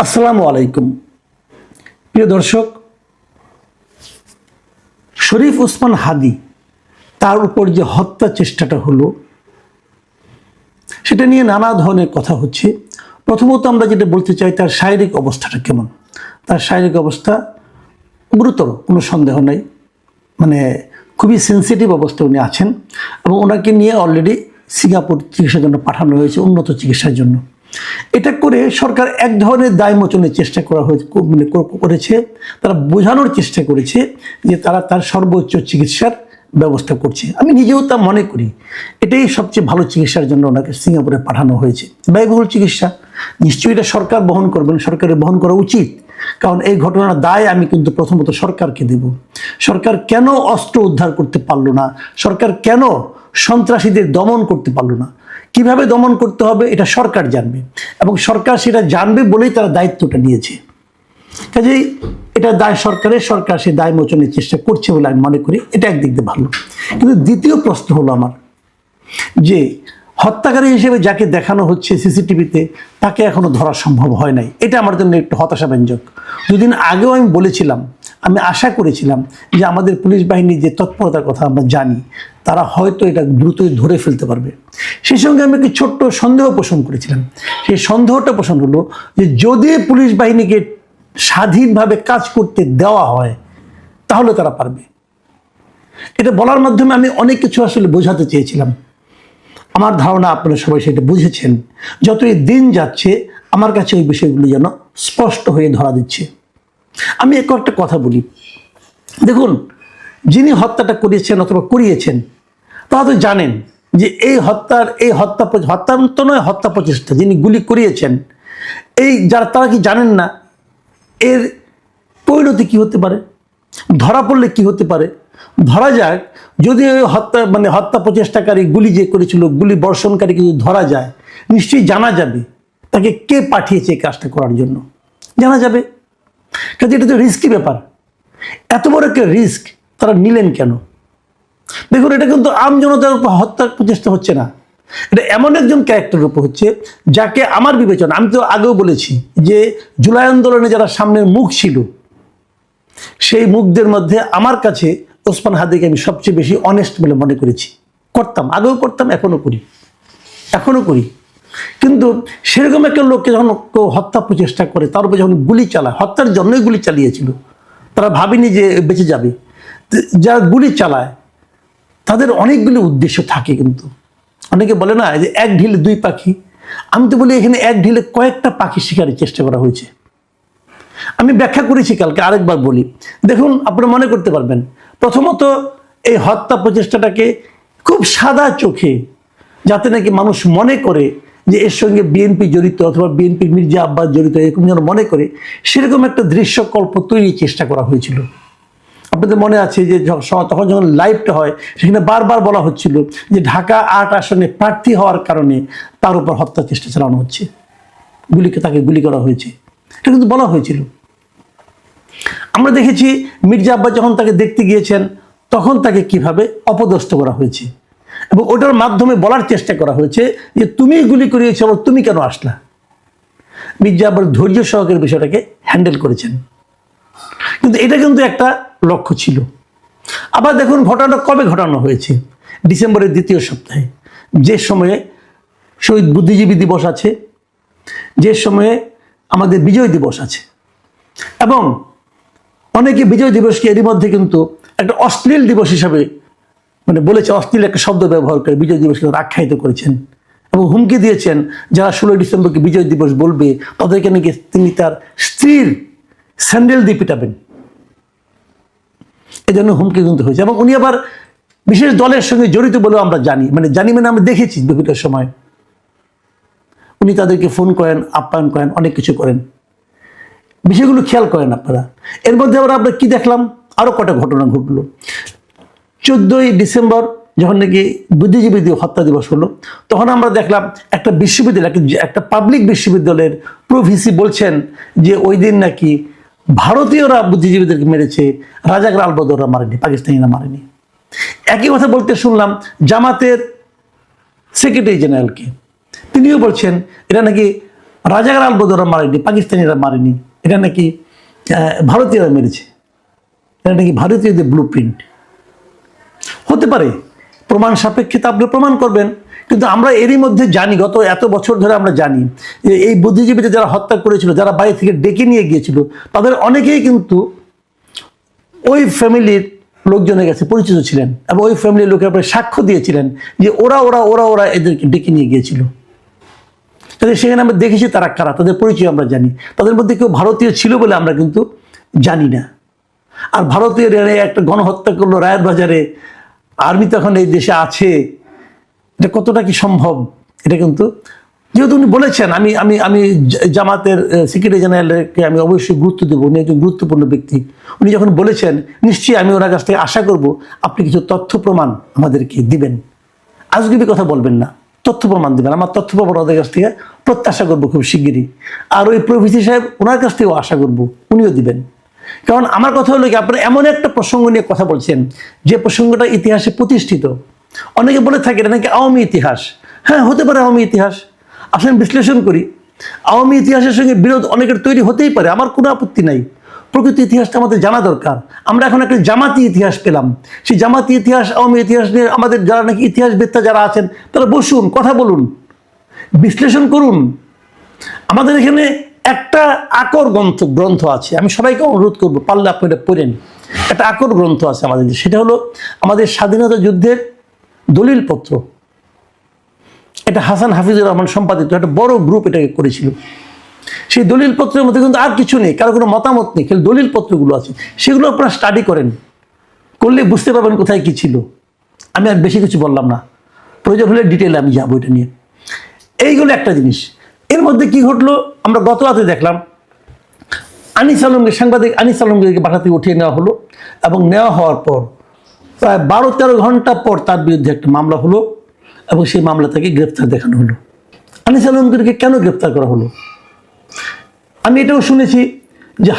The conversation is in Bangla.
আসসালামু আলাইকুম প্রিয় দর্শক, শরীফ ওসমান হাদি তার উপর যে হত্যা চেষ্টাটা হলো সেটা নিয়ে নানা ধরনের কথা হচ্ছে। প্রথমত আমরা যেটা বলতে চাই, তার শারীরিক অবস্থাটা কেমন। তার শারীরিক অবস্থা গুরুতর, কোনো সন্দেহ নাই, মানে খুবই সেন্সিটিভ অবস্থায় উনি আছেন এবং ওনাকে নিয়ে অলরেডি সিঙ্গাপুর চিকিৎসার জন্য পাঠানো হয়েছে, উন্নত চিকিৎসার জন্য। এটা করে সরকার এক ধরনের দায় মোচনের চেষ্টা করেছে। তারা বোঝানোর চেষ্টা করেছে যে তারা তার সর্বোচ্চ চিকিৎসার ব্যবস্থা করছে। আমি নিজেও তা মনে করি, এটাই সবচেয়ে ভালো চিকিৎসার জন্য ওনাকে সিঙ্গাপুরে পাঠানো হয়েছে। ব্যয়বহুল চিকিৎসা নিশ্চয়ই এটা সরকার বহন করবেন, সরকারের বহন করা উচিত। কারণ এই ঘটনার দায় আমি কিন্তু প্রথমত সরকারকে দেব। সরকার কেন অস্ত্র উদ্ধার করতে পারলো না, সরকার কেন সন্ত্রাসীদের দমন করতে পারলো না, কিভাবে দমন করতে হবে এটা সরকার জানবে এবং সরকার সেটা জানবে বলেই তারা দায়িত্বটা নিয়েছে। কাজেই এটা দায় সরকারের, সরকার সেই দায় মোচনের চেষ্টা করছে বলে আমি মনে করি। এটা একদিক দিয়ে ভালো। কিন্তু দ্বিতীয় প্রশ্ন হলো আমার, যে হত্যাকারী হিসেবে যাকে দেখানো হচ্ছে সিসিটিভিতে তাকে এখনো ধরা সম্ভব হয় নাই। এটা আমার জন্য একটু হতাশাব্যঞ্জক। দুদিন আগেও আমি বলেছিলাম, আমি আশা করেছিলাম যে আমাদের পুলিশ বাহিনীর যে তৎপরতার কথা আমরা জানি, তারা হয়তো এটা দ্রুতই ধরে ফেলতে পারবে। সেই সঙ্গে আমি একটি ছোট্ট সন্দেহ পোষণ করেছিলাম। সেই সন্দেহটা পোষণ হলো যে যদি পুলিশ বাহিনীকে স্বাধীনভাবে কাজ করতে দেওয়া হয় তাহলে তারা পারবে। এটা বলার মাধ্যমে আমি অনেক কিছু আসলে বোঝাতে চেয়েছিলাম। আমার ধারণা আপনারা সবাই সেটা বুঝেছেন। যতই দিন যাচ্ছে আমার কাছে ওই বিষয়গুলি যেন স্পষ্ট হয়ে ধরা দিচ্ছে। আমি একটা কথা বলি, দেখুন, যিনি হত্যাটা করিয়েছেন অথবা করিয়েছেন তারা তো জানেন যে এই হত্যা তো নয়, হত্যা প্রচেষ্টা, যিনি গুলি করিয়েছেন তারা কি জানেন না এর পরিণতি কি হতে পারে, ধরা পড়লে কি হতে পারে? ধরা যাক, যদি ওই হত্যা প্রচেষ্টাকারী গুলি যে করেছিল, গুলি বর্ষণকারী যদি ধরা যায়, নিশ্চয়ই জানা যাবে তাকে কে পাঠিয়েছে এই কাজটা করার জন্য, জানা যাবে। কাজে এটা তো রিস্কি ব্যাপার। এত বড় একটা রিস্ক তারা নিলেন কেন? দেখুন, এটা কিন্তু আম জনতার উপর হত্যার প্রচেষ্টা হচ্ছে না, এটা এমন একজন ক্যারেক্টারের উপর হচ্ছে যাকে আমার বিবেচনা, আমি তো আগেও বলেছি যে জুলাই আন্দোলনে যারা সামনের মুখ ছিল, সেই মুখদের মধ্যে আমার কাছে ওসমান হাদিকে আমি সবচেয়ে বেশি অনেস্ট বলে মনে করেছি। আগেও করতাম, এখনো করি। কিন্তু সেরকম একটা লোককে যখন কেউ হত্যা প্রচেষ্টা করে, তার উপর যখন গুলি চালায়, হত্যার জন্যই গুলি চালিয়েছিল, তারা ভাবেনি যে বেঁচে যাবে। যারা গুলি চালায় তাদের অনেকগুলি উদ্দেশ্য থাকে। কিন্তু অনেকে বলে না যে এক ঢিলে দুই পাখি, আমি তো বলি এখানে এক ঢিলে কয়েকটা পাখি শিকারের চেষ্টা করা হয়েছে। আমি ব্যাখ্যা করেছি কালকে, আরেকবার বলি। দেখুন, আপনারা মনে করতে পারবেন, প্রথমত এই হত্যা প্রচেষ্টাটাকে খুব সাদা চোখে, যাতে নাকি মানুষ মনে করে যে এর সঙ্গে বিএনপি জড়িত অথবা বিএনপির মির্জা আব্বাস জড়িত, এরকম যেন মনে করে, সেরকম একটা দৃশ্যকল্প তৈরির চেষ্টা করা হয়েছিল। আপনাদের মনে আছে যে তখন যখন লাইভটা হয়, সেখানে বারবার বলা হচ্ছিল যে ঢাকা ৮ আসনে প্রার্থী হওয়ার কারণে তার উপর হত্যা চেষ্টা চালানো হচ্ছে, তাকে গুলি করা হয়েছে, এটা কিন্তু বলা হয়েছিল। আমরা দেখেছি মির্জা আব্বাস যখন তাকে দেখতে গিয়েছেন, তখন তাকে কিভাবে অপদস্থ করা হয়েছে এবং ওটার মাধ্যমে বলার চেষ্টা করা হয়েছে যে তুমি গুলি করিয়েছ, তুমি কেন আসলা। মির্জা আব্বাস ধৈর্য সহকারে বিষয়টাকে হ্যান্ডেল করেছেন, কিন্তু এটা কিন্তু একটা লক্ষ্য ছিল। আবার দেখুন, ঘটনাটা কবে ঘটানো হয়েছে? ডিসেম্বরের দ্বিতীয় সপ্তাহে, যে সময়ে শহীদ বুদ্ধিজীবী দিবস আছে, যে সময়ে আমাদের বিজয় দিবস আছে, এবং অনেকে বিজয় দিবসকে এরই মধ্যে কিন্তু একটা অশ্লীল দিবস হিসাবে বলেছে, অশ্লীল একটা শব্দ ব্যবহার করে বিজয় দিবসকে আখ্যায়িত করেছেন এবং হুমকি দিয়েছেন যারা 16 ডিসেম্বরকে বিজয় দিবস বলবে তাদেরকে নাকি তিনি তার স্ত্রীর স্যান্ডেল দিয়ে পিটাবেন, এই জন্য হুমকি কিন্তু হয়েছে। এবং উনি আবার বিশেষ দলের সঙ্গে জড়িত বলেও আমরা জানি, আমরা দেখেছি বিভিন্ন সময় উনি তাদেরকে ফোন করেন, আপ্যায়ন করেন, অনেক কিছু করেন, বিষয়গুলো খেয়াল করেন আপনারা। এর মধ্যে আবার আমরা কি দেখলাম, আরো কটা ঘটনা ঘটলো। 14ই ডিসেম্বর যখন নাকি বুদ্ধিজীবী হত্যা দিবস হলো, তখন আমরা দেখলাম একটা বিশ্ববিদ্যালয়, একটা পাবলিক বিশ্ববিদ্যালয়ের প্রভিসি বলছেন যে ওই দিন নাকি ভারতীয়রা বুদ্ধিজীবীদেরকে মেরেছে, রাজাকার আলবদররা মারেনি, পাকিস্তানিরা মারেনি। একই কথা বলতে শুনলাম জামাতের সেক্রেটারি জেনারেলকে, তিনিও বলছেন এটা নাকি রাজাকার আলবদরা মারেনি, পাকিস্তানিরা মারেনি, এটা নাকি ভারতীয়রা মেরেছে, এটা নাকি ভারতীয়দের ব্লু প্রিন্ট। হতে পারে, প্রমাণ সাপেক্ষে আপনি প্রমাণ করবেন, কিন্তু আমরা এরই মধ্যে জানি, গত এত বছর ধরে আমরা জানি যে এই বুদ্ধিজীবীদের যারা হত্যা করেছিল, যারা বাড়ি থেকে ডেকে নিয়ে গিয়েছিল, তাদের অনেকেই কিন্তু ওই ফ্যামিলির লোকজনের কাছে পরিচিত ছিলেন এবং ওই ফ্যামিলির লোকের উপরে সাক্ষ্য দিয়েছিলেন যে ওরা ওরা ওরা ওরা এদেরকে ডেকে নিয়ে গিয়েছিল। তাদের সেখানে আমরা দেখেছি তারা কারা, তাদের পরিচয় আমরা জানি। তাদের মধ্যে কেউ ভারতীয় ছিল বলে আমরা কিন্তু জানি না। আর ভারতীয় একটা গণহত্যা করলো রায়ের বাজারে, আর্মি তখন এই দেশে আছে, এটা কতটা কি সম্ভব? এটা কিন্তু যেহেতু উনি বলেছেন, আমি আমি আমি জামাতের সেক্রেটারি জেনারেলকে আমি অবশ্যই গুরুত্ব দেবো, উনি একজন গুরুত্বপূর্ণ ব্যক্তি। উনি যখন বলেছেন, নিশ্চয়ই আমি ওনার কাছ থেকে আশা করব আপনি কিছু তথ্য প্রমাণ আমাদেরকে দিবেন, আজগুবি কথা বলবেন না, তথ্য প্রমাণ দিবেন। আমার তথ্য প্রমাণ ওদের কাছ থেকে প্রত্যাশা করবো খুব শিগগিরই। আর ওই প্রভৃতি সাহেব ওনার কাছ থেকেও আশা করব উনিও দিবেন। কারণ আমার কথা হলো কি, আপনারা এমন একটা প্রসঙ্গ নিয়ে কথা বলছেন যে প্রসঙ্গটা ইতিহাসে প্রতিষ্ঠিত। অনেকে বলে থাকে এটা নাকি আওয়ামী ইতিহাস। হ্যাঁ, হতে পারে আওয়ামী ইতিহাস। আসলে বিশ্লেষণ করি, আওয়ামী ইতিহাসের সঙ্গে বিরোধ অনেকের তৈরি হতেই পারে, আমার কোনো আপত্তি নাই। প্রকৃত ইতিহাসটা আমাদের জানা দরকার। আমরা এখন একটা জামাতি ইতিহাস পেলাম, সেই জামাতি ইতিহাস আওয়ামী ইতিহাস নিয়ে আমাদের যারা নাকি ইতিহাসবেত্তা যারা আছেন তারা বসুন, কথা বলুন, বিশ্লেষণ করুন। আমাদের এখানে একটা আকর গ্রন্থ আছে, আমি সবাইকে অনুরোধ করবো পারলে আপনারা পড়েন। একটা আকর গ্রন্থ আছে আমাদের, সেটা হলো আমাদের স্বাধীনতা যুদ্ধের দলিলপত্র। এটা হাসান হাফিজুর রহমান সম্পাদিত একটা বড় গ্রুপ এটাকে করেছিল। সেই দলিলপত্রের মধ্যে কিন্তু আর কিছু নেই, কারো কোনো মতামত নেই, খালি দলিলপত্রগুলো আছে। সেগুলো আপনারা স্টাডি করেন, করলে বুঝতে পারবেন কোথায় কি ছিল। আমি আর বেশি কিছু বললাম না, প্রয়োজন হলে ডিটেলে আমি যাবো এটা নিয়ে। এইগুলো একটা জিনিস। এর মধ্যে কি ঘটলো আমরা গত রাতে দেখলাম, আনিস আলমকে, সাংবাদিক আনিস আলমকে বাসা থেকে উঠিয়ে নেওয়া হলো এবং নেওয়া হওয়ার পর প্রায় 12-13 ঘন্টা পর তার বিরুদ্ধে একটা মামলা হলো এবং সেই মামলা থেকে গ্রেপ্তার দেখানো হলো। আনিস আলমকে কেন গ্রেপ্তার করা হলো? আমি এটাও শুনেছি যে